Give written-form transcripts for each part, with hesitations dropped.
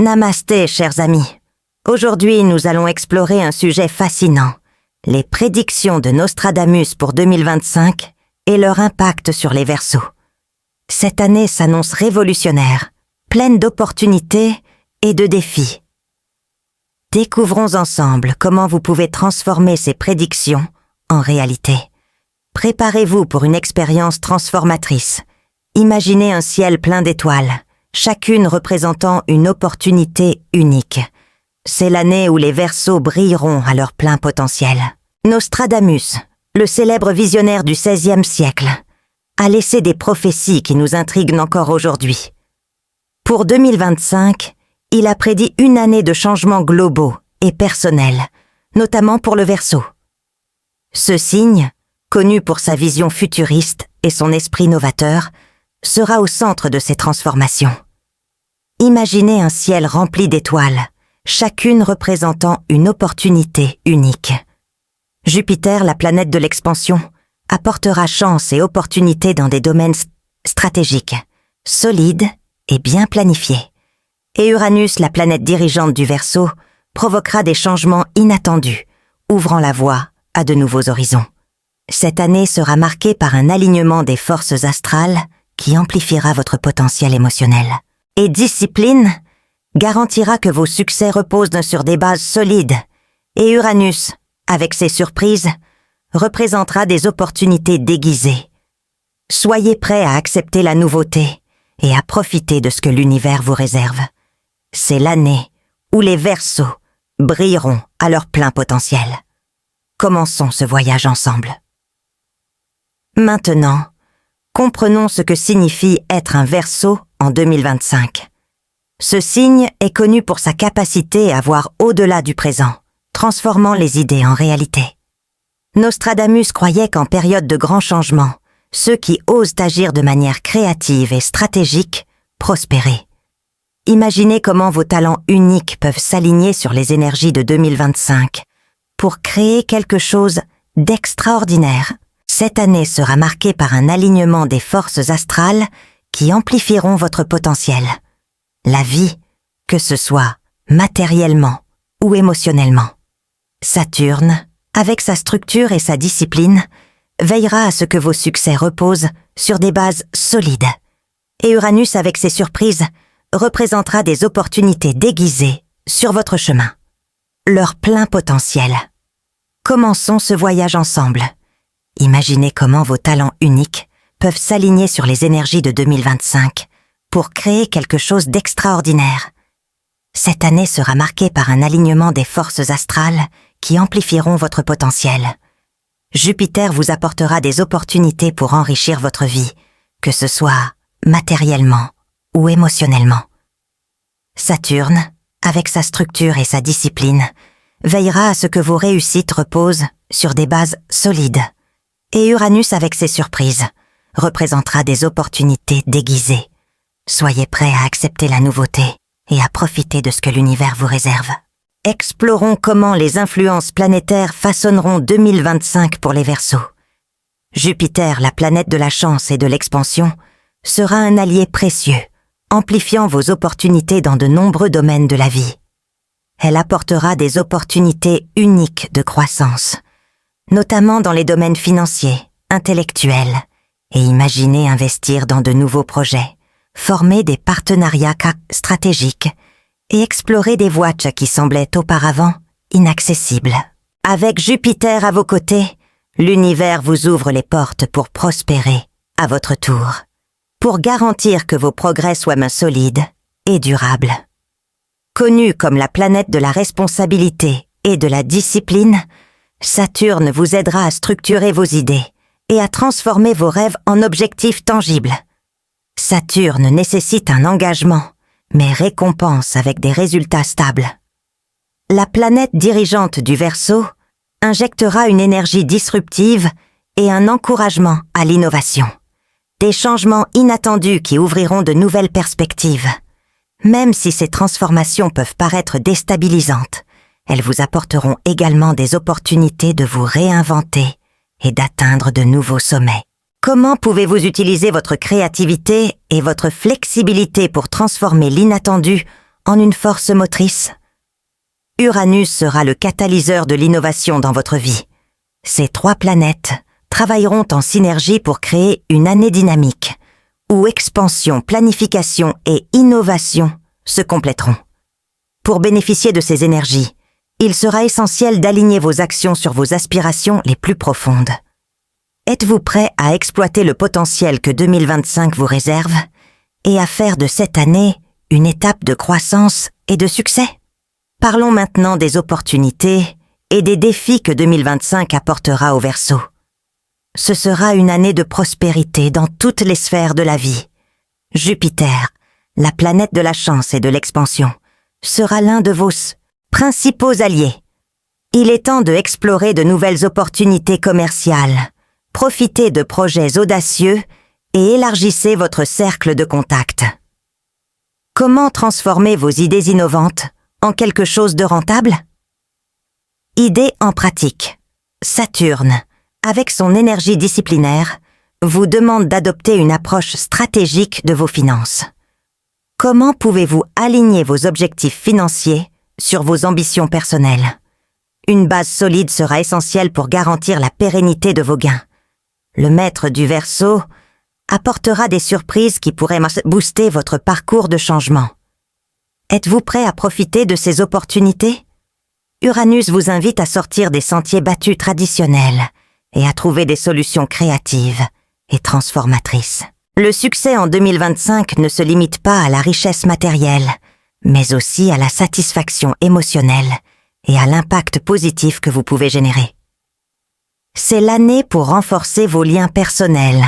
Namasté, chers amis. Aujourd'hui, nous allons explorer un sujet fascinant, les prédictions de Nostradamus pour 2025 et leur impact sur les Verseaux. Cette année s'annonce révolutionnaire, pleine d'opportunités et de défis. Découvrons ensemble comment vous pouvez transformer ces prédictions en réalité. Préparez-vous pour une expérience transformatrice. Imaginez un ciel plein d'étoiles, chacune représentant une opportunité unique. C'est l'année où les Verseaux brilleront à leur plein potentiel. Nostradamus, le célèbre visionnaire du XVIe siècle, a laissé des prophéties qui nous intriguent encore aujourd'hui. Pour 2025, il a prédit une année de changements globaux et personnels, notamment pour le Verseau. Ce signe, connu pour sa vision futuriste et son esprit novateur, sera au centre de ces transformations. Imaginez un ciel rempli d'étoiles, chacune représentant une opportunité unique. Jupiter, la planète de l'expansion, apportera chance et opportunités dans des domaines stratégiques, solides et bien planifiés. Et Uranus, la planète dirigeante du Verseau, provoquera des changements inattendus, ouvrant la voie à de nouveaux horizons. Cette année sera marquée par un alignement des forces astrales qui amplifiera votre potentiel émotionnel. Et discipline garantira que vos succès reposent sur des bases solides. Et Uranus, avec ses surprises, représentera des opportunités déguisées. Soyez prêts à accepter la nouveauté et à profiter de ce que l'univers vous réserve. C'est l'année où les Verseaux brilleront à leur plein potentiel. Commençons ce voyage ensemble. Maintenant, comprenons ce que signifie être un Verseau en 2025. Ce signe est connu pour sa capacité à voir au-delà du présent, transformant les idées en réalité. Nostradamus croyait qu'en période de grands changements, ceux qui osent agir de manière créative et stratégique prospéraient. Imaginez comment vos talents uniques peuvent s'aligner sur les énergies de 2025 pour créer quelque chose d'extraordinaire. Cette année sera marquée par un alignement des forces astrales qui amplifieront votre potentiel. La vie, que ce soit matériellement ou émotionnellement. Saturne, avec sa structure et sa discipline, veillera à ce que vos succès reposent sur des bases solides. Et Uranus, avec ses surprises, représentera des opportunités déguisées sur votre chemin. Leur plein potentiel. Commençons ce voyage ensemble. Imaginez comment vos talents uniques peuvent s'aligner sur les énergies de 2025 pour créer quelque chose d'extraordinaire. Cette année sera marquée par un alignement des forces astrales qui amplifieront votre potentiel. Jupiter vous apportera des opportunités pour enrichir votre vie, que ce soit matériellement ou émotionnellement. Saturne, avec sa structure et sa discipline, veillera à ce que vos réussites reposent sur des bases solides. Et Uranus, avec ses surprises, représentera des opportunités déguisées. Soyez prêts à accepter la nouveauté et à profiter de ce que l'univers vous réserve. Explorons comment les influences planétaires façonneront 2025 pour les Verseaux. Jupiter, la planète de la chance et de l'expansion, sera un allié précieux, amplifiant vos opportunités dans de nombreux domaines de la vie. Elle apportera des opportunités uniques de croissance, notamment dans les domaines financiers, intellectuels, et imaginez investir dans de nouveaux projets, former des partenariats stratégiques et explorer des voies qui semblaient auparavant inaccessibles. Avec Jupiter à vos côtés, l'univers vous ouvre les portes pour prospérer à votre tour, pour garantir que vos progrès soient solides et durables. Connue comme la planète de la responsabilité et de la discipline, Saturne vous aidera à structurer vos idées et à transformer vos rêves en objectifs tangibles. Saturne nécessite un engagement, mais récompense avec des résultats stables. La planète dirigeante du Verseau injectera une énergie disruptive et un encouragement à l'innovation. Des changements inattendus qui ouvriront de nouvelles perspectives. Même si ces transformations peuvent paraître déstabilisantes, elles vous apporteront également des opportunités de vous réinventer et d'atteindre de nouveaux sommets. Comment pouvez-vous utiliser votre créativité et votre flexibilité pour transformer l'inattendu en une force motrice. Uranus sera le catalyseur de l'innovation dans votre vie. Ces 3 planètes travailleront en synergie pour créer une année dynamique, où expansion, planification et innovation se compléteront. Pour bénéficier de ces énergies, il sera essentiel d'aligner vos actions sur vos aspirations les plus profondes. Êtes-vous prêt à exploiter le potentiel que 2025 vous réserve et à faire de cette année une étape de croissance et de succès? Parlons maintenant des opportunités et des défis que 2025 apportera au Verseau. Ce sera une année de prospérité dans toutes les sphères de la vie. Jupiter, la planète de la chance et de l'expansion, sera l'un de vos principaux alliés. Il est temps de explorer de nouvelles opportunités commerciales, profitez de projets audacieux et élargissez votre cercle de contacts. Comment transformer vos idées innovantes en quelque chose de rentable? Idée en pratique. Saturne, avec son énergie disciplinaire, vous demande d'adopter une approche stratégique de vos finances. Comment pouvez-vous aligner vos objectifs financiers sur vos ambitions personnelles? Une base solide sera essentielle pour garantir la pérennité de vos gains. Le maître du Verseau apportera des surprises qui pourraient booster votre parcours de changement. Êtes-vous prêt à profiter de ces opportunités? Uranus vous invite à sortir des sentiers battus traditionnels et à trouver des solutions créatives et transformatrices. Le succès en 2025 ne se limite pas à la richesse matérielle, mais aussi à la satisfaction émotionnelle et à l'impact positif que vous pouvez générer. C'est l'année pour renforcer vos liens personnels,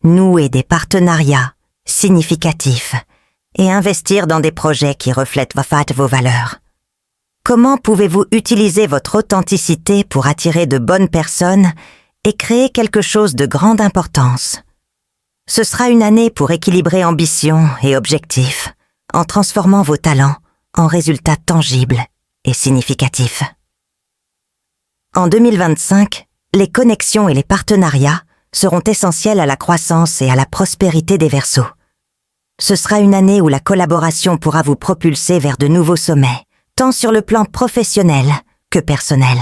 nouer des partenariats significatifs et investir dans des projets qui reflètent vos valeurs. Comment pouvez-vous utiliser votre authenticité pour attirer de bonnes personnes et créer quelque chose de grande importance? Ce sera une année pour équilibrer ambition et objectifs, en transformant vos talents en résultats tangibles et significatifs. En 2025, les connexions et les partenariats seront essentiels à la croissance et à la prospérité des Verseaux. Ce sera une année où la collaboration pourra vous propulser vers de nouveaux sommets, tant sur le plan professionnel que personnel.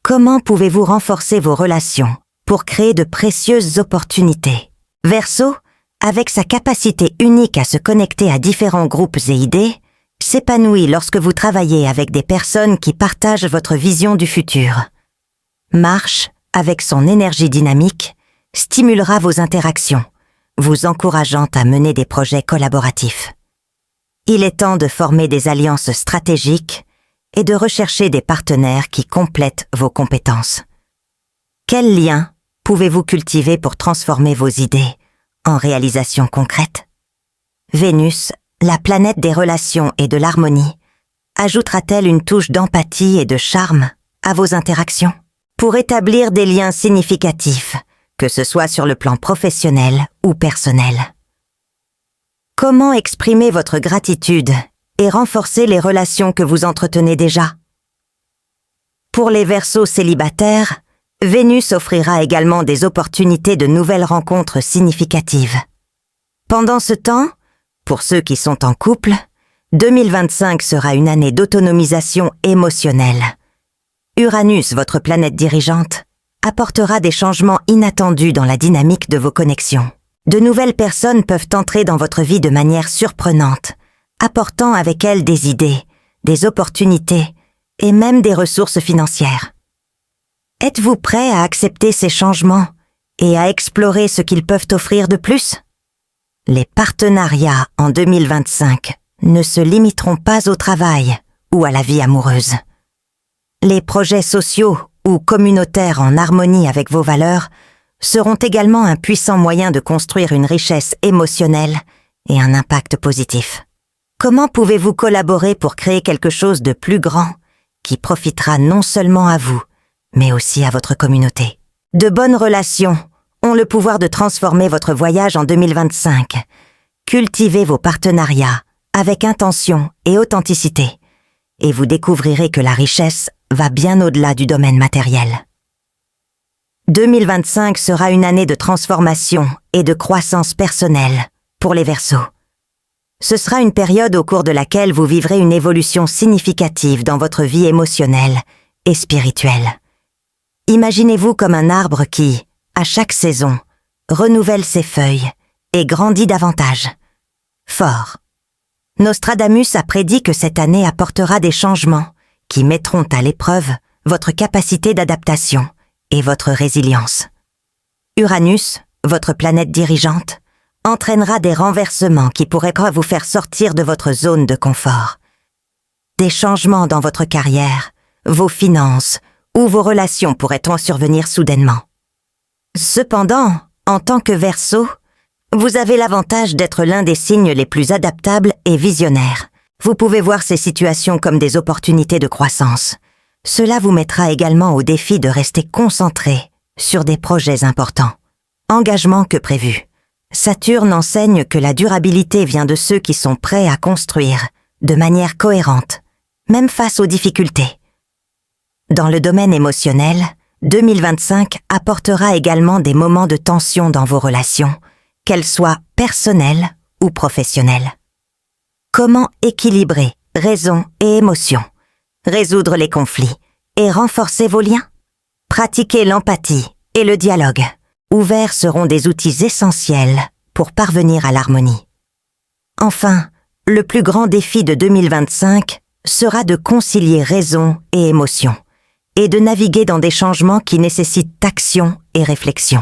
Comment pouvez-vous renforcer vos relations pour créer de précieuses opportunités? Verseau, avec sa capacité unique à se connecter à différents groupes et idées, s'épanouit lorsque vous travaillez avec des personnes qui partagent votre vision du futur. Mars, avec son énergie dynamique, stimulera vos interactions, vous encourageant à mener des projets collaboratifs. Il est temps de former des alliances stratégiques et de rechercher des partenaires qui complètent vos compétences. Quels liens pouvez-vous cultiver pour transformer vos idées en réalisations concrètes? Vénus, la planète des relations et de l'harmonie, ajoutera-t-elle une touche d'empathie et de charme à vos interactions? Pour établir des liens significatifs, que ce soit sur le plan professionnel ou personnel. Comment exprimer votre gratitude et renforcer les relations que vous entretenez déjà? Pour les Verseaux célibataires, Vénus offrira également des opportunités de nouvelles rencontres significatives. Pendant ce temps, pour ceux qui sont en couple, 2025 sera une année d'autonomisation émotionnelle. Uranus, votre planète dirigeante, apportera des changements inattendus dans la dynamique de vos connexions. De nouvelles personnes peuvent entrer dans votre vie de manière surprenante, apportant avec elles des idées, des opportunités et même des ressources financières. Êtes-vous prêt à accepter ces changements et à explorer ce qu'ils peuvent offrir de plus? Les partenariats en 2025 ne se limiteront pas au travail ou à la vie amoureuse. Les projets sociaux ou communautaires en harmonie avec vos valeurs seront également un puissant moyen de construire une richesse émotionnelle et un impact positif. Comment pouvez-vous collaborer pour créer quelque chose de plus grand qui profitera non seulement à vous, mais aussi à votre communauté? De bonnes relations ont le pouvoir de transformer votre voyage en 2025. Cultivez vos partenariats avec intention et authenticité, et vous découvrirez que la richesse va bien au-delà du domaine matériel. 2025 sera une année de transformation et de croissance personnelle pour les Verseaux. Ce sera une période au cours de laquelle vous vivrez une évolution significative dans votre vie émotionnelle et spirituelle. Imaginez-vous comme un arbre qui, à chaque saison, renouvelle ses feuilles et grandit davantage. Fort. Nostradamus a prédit que cette année apportera des changements qui mettront à l'épreuve votre capacité d'adaptation et votre résilience. Uranus, votre planète dirigeante, entraînera des renversements qui pourraient vous faire sortir de votre zone de confort. Des changements dans votre carrière, vos finances ou vos relations pourraient survenir soudainement. Cependant, en tant que Verseau, vous avez l'avantage d'être l'un des signes les plus adaptables et visionnaires. Vous pouvez voir ces situations comme des opportunités de croissance. Cela vous mettra également au défi de rester concentré sur des projets importants. Engagement que prévu. Saturne enseigne que la durabilité vient de ceux qui sont prêts à construire de manière cohérente, même face aux difficultés. Dans le domaine émotionnel, 2025 apportera également des moments de tension dans vos relations, qu'elles soient personnelles ou professionnelles. Comment équilibrer raison et émotion, résoudre les conflits et renforcer vos liens? Pratiquer l'empathie et le dialogue. Ouverts seront des outils essentiels pour parvenir à l'harmonie. Enfin, le plus grand défi de 2025 sera de concilier raison et émotion, et de naviguer dans des changements qui nécessitent action et réflexion.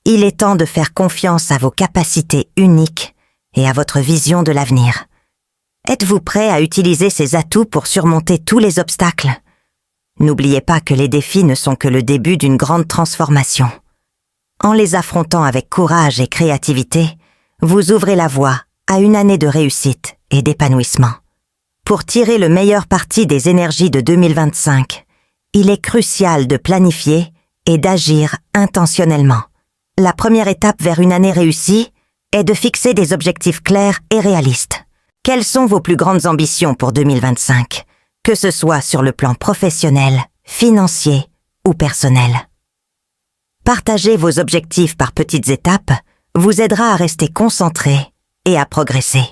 Il est temps de faire confiance à vos capacités uniques et à votre vision de l'avenir. Êtes-vous prêt à utiliser ces atouts pour surmonter tous les obstacles? N'oubliez pas que les défis ne sont que le début d'une grande transformation. En les affrontant avec courage et créativité, vous ouvrez la voie à une année de réussite et d'épanouissement. Pour tirer le meilleur parti des énergies de 2025, il est crucial de planifier et d'agir intentionnellement. La première étape vers une année réussie est de fixer des objectifs clairs et réalistes. Quelles sont vos plus grandes ambitions pour 2025, que ce soit sur le plan professionnel, financier ou personnel? Partager vos objectifs par petites étapes vous aidera à rester concentré et à progresser.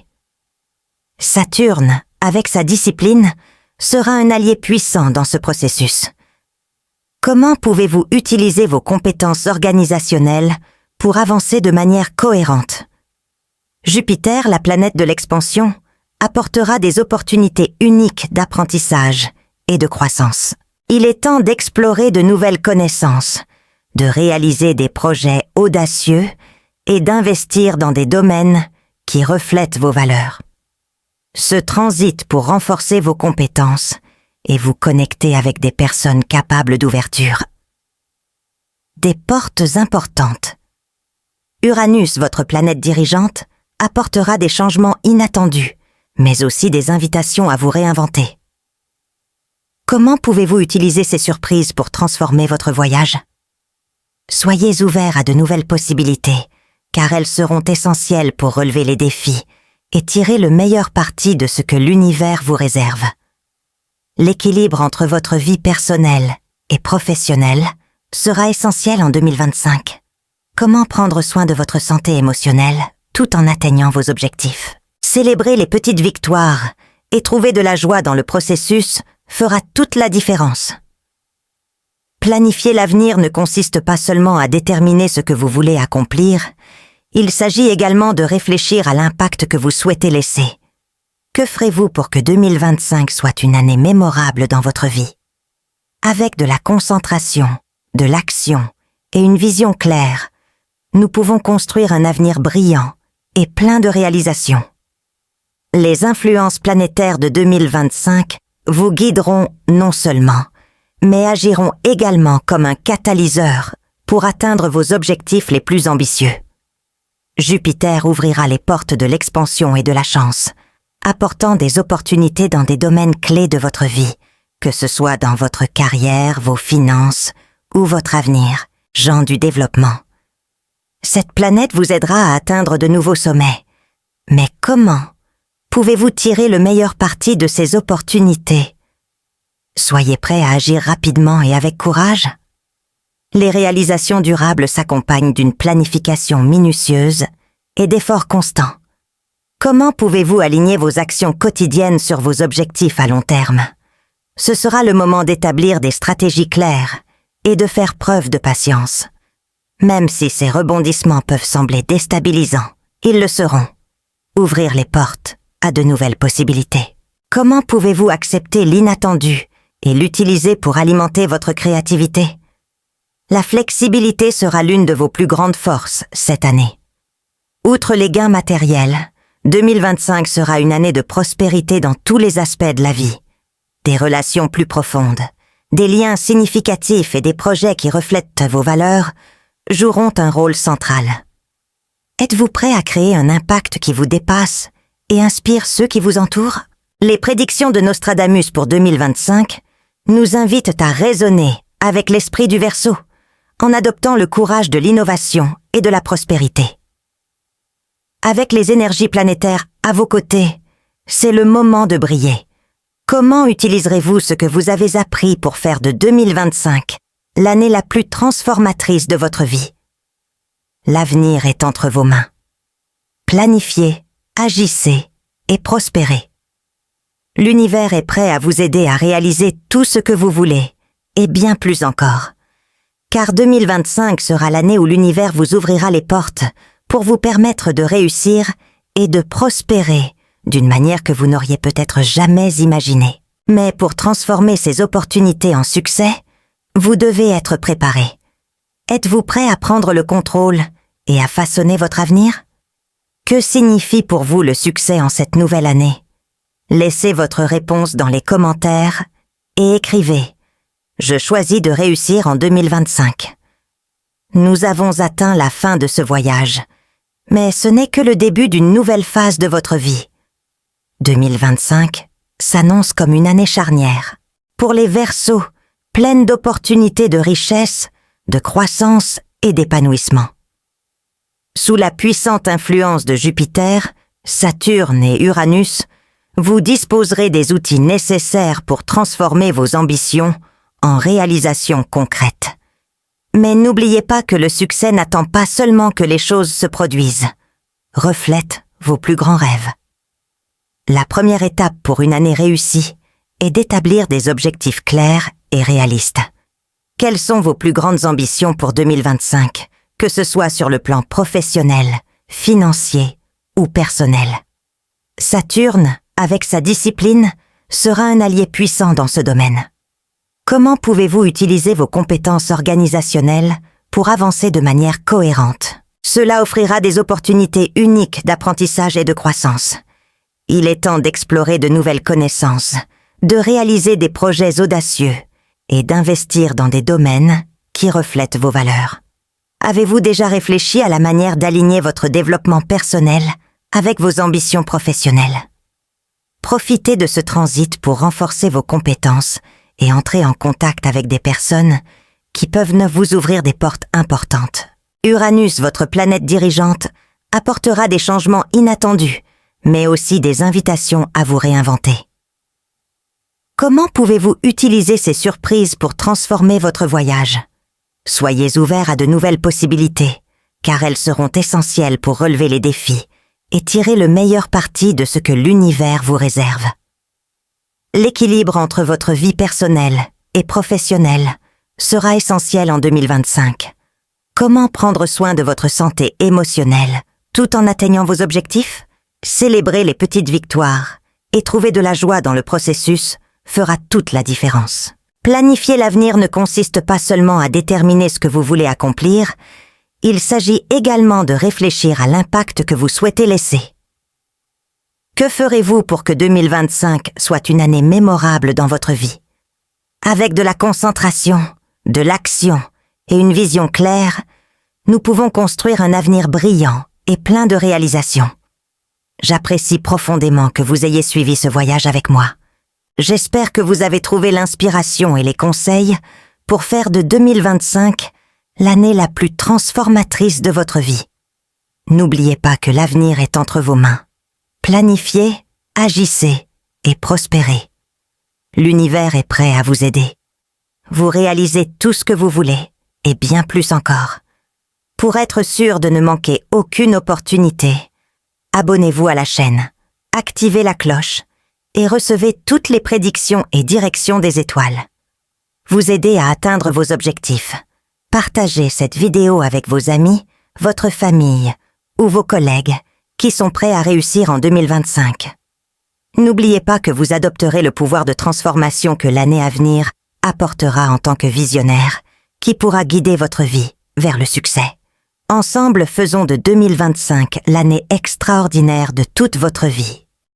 Saturne, avec sa discipline, sera un allié puissant dans ce processus. Comment pouvez-vous utiliser vos compétences organisationnelles pour avancer de manière cohérente? Jupiter, la planète de l'expansion, apportera des opportunités uniques d'apprentissage et de croissance. Il est temps d'explorer de nouvelles connaissances, de réaliser des projets audacieux et d'investir dans des domaines qui reflètent vos valeurs. Ce transit pour renforcer vos compétences et vous connecter avec des personnes capables d'ouverture. Des portes importantes. Uranus, votre planète dirigeante, apportera des changements inattendus, mais aussi des invitations à vous réinventer. Comment pouvez-vous utiliser ces surprises pour transformer votre voyage? Soyez ouverts à de nouvelles possibilités, car elles seront essentielles pour relever les défis et tirer le meilleur parti de ce que l'univers vous réserve. L'équilibre entre votre vie personnelle et professionnelle sera essentiel en 2025. Comment prendre soin de votre santé émotionnelle tout en atteignant vos objectifs? Célébrer les petites victoires et trouver de la joie dans le processus fera toute la différence. Planifier l'avenir ne consiste pas seulement à déterminer ce que vous voulez accomplir, il s'agit également de réfléchir à l'impact que vous souhaitez laisser. Que ferez-vous pour que 2025 soit une année mémorable dans votre vie? Avec de la concentration, de l'action et une vision claire, nous pouvons construire un avenir brillant et plein de réalisations. Les influences planétaires de 2025 vous guideront non seulement, mais agiront également comme un catalyseur pour atteindre vos objectifs les plus ambitieux. Jupiter ouvrira les portes de l'expansion et de la chance, apportant des opportunités dans des domaines clés de votre vie, que ce soit dans votre carrière, vos finances ou votre avenir, gens du développement. Cette planète vous aidera à atteindre de nouveaux sommets. Mais comment pouvez-vous tirer le meilleur parti de ces opportunités? Soyez prêts à agir rapidement et avec courage. Les réalisations durables s'accompagnent d'une planification minutieuse et d'efforts constants. Comment pouvez-vous aligner vos actions quotidiennes sur vos objectifs à long terme? Ce sera le moment d'établir des stratégies claires et de faire preuve de patience. Même si ces rebondissements peuvent sembler déstabilisants, ils le seront. Ouvrir les portes à de nouvelles possibilités. Comment pouvez-vous accepter l'inattendu et l'utiliser pour alimenter votre créativité? La flexibilité sera l'une de vos plus grandes forces cette année. Outre les gains matériels, 2025 sera une année de prospérité dans tous les aspects de la vie. Des relations plus profondes, des liens significatifs et des projets qui reflètent vos valeurs joueront un rôle central. Êtes-vous prêt à créer un impact qui vous dépasse et inspire ceux qui vous entourent? Les prédictions de Nostradamus pour 2025 nous invitent à raisonner avec l'esprit du Verseau, en adoptant le courage de l'innovation et de la prospérité. Avec les énergies planétaires à vos côtés, c'est le moment de briller. Comment utiliserez-vous ce que vous avez appris pour faire de 2025 l'année la plus transformatrice de votre vie? L'avenir est entre vos mains. Planifiez, agissez et prospérez. L'univers est prêt à vous aider à réaliser tout ce que vous voulez, et bien plus encore. Car 2025 sera l'année où l'univers vous ouvrira les portes pour vous permettre de réussir et de prospérer d'une manière que vous n'auriez peut-être jamais imaginée. Mais pour transformer ces opportunités en succès, vous devez être préparé. Êtes-vous prêt à prendre le contrôle et à façonner votre avenir? Que signifie pour vous le succès en cette nouvelle année? Laissez votre réponse dans les commentaires et écrivez « Je choisis de réussir en 2025 ». Nous avons atteint la fin de ce voyage, mais ce n'est que le début d'une nouvelle phase de votre vie. 2025 s'annonce comme une année charnière. Pour les Verseaux, pleine d'opportunités de richesse, de croissance et d'épanouissement. Sous la puissante influence de Jupiter, Saturne et Uranus, vous disposerez des outils nécessaires pour transformer vos ambitions en réalisations concrètes. Mais n'oubliez pas que le succès n'attend pas seulement que les choses se produisent. Reflète vos plus grands rêves. La première étape pour une année réussie est d'établir des objectifs clairs et réalistes. Quelles sont vos plus grandes ambitions pour 2025, que ce soit sur le plan professionnel, financier ou personnel? Saturne, avec sa discipline, sera un allié puissant dans ce domaine. Comment pouvez-vous utiliser vos compétences organisationnelles pour avancer de manière cohérente? Cela offrira des opportunités uniques d'apprentissage et de croissance. Il est temps d'explorer de nouvelles connaissances, de réaliser des projets audacieux et d'investir dans des domaines qui reflètent vos valeurs. Avez-vous déjà réfléchi à la manière d'aligner votre développement personnel avec vos ambitions professionnelles? Profitez de ce transit pour renforcer vos compétences et entrer en contact avec des personnes qui peuvent vous ouvrir des portes importantes. Uranus, votre planète dirigeante, apportera des changements inattendus, mais aussi des invitations à vous réinventer. Comment pouvez-vous utiliser ces surprises pour transformer votre voyage? Soyez ouverts à de nouvelles possibilités, car elles seront essentielles pour relever les défis et tirer le meilleur parti de ce que l'univers vous réserve. L'équilibre entre votre vie personnelle et professionnelle sera essentiel en 2025. Comment prendre soin de votre santé émotionnelle tout en atteignant vos objectifs? Célébrer les petites victoires et trouver de la joie dans le processus fera toute la différence. Planifier l'avenir ne consiste pas seulement à déterminer ce que vous voulez accomplir, il s'agit également de réfléchir à l'impact que vous souhaitez laisser. Que ferez-vous pour que 2025 soit une année mémorable dans votre vie? Avec de la concentration, de l'action et une vision claire, nous pouvons construire un avenir brillant et plein de réalisations. J'apprécie profondément que vous ayez suivi ce voyage avec moi. J'espère que vous avez trouvé l'inspiration et les conseils pour faire de 2025 l'année la plus transformatrice de votre vie. N'oubliez pas que l'avenir est entre vos mains. Planifiez, agissez et prospérez. L'univers est prêt à vous aider. Vous réalisez tout ce que vous voulez et bien plus encore. Pour être sûr de ne manquer aucune opportunité, abonnez-vous à la chaîne, activez la cloche et recevez toutes les prédictions et directions des étoiles. Vous aider à atteindre vos objectifs. Partagez cette vidéo avec vos amis, votre famille ou vos collègues qui sont prêts à réussir en 2025. N'oubliez pas que vous adopterez le pouvoir de transformation que l'année à venir apportera en tant que visionnaire, qui pourra guider votre vie vers le succès. Ensemble, faisons de 2025 l'année extraordinaire de toute votre vie.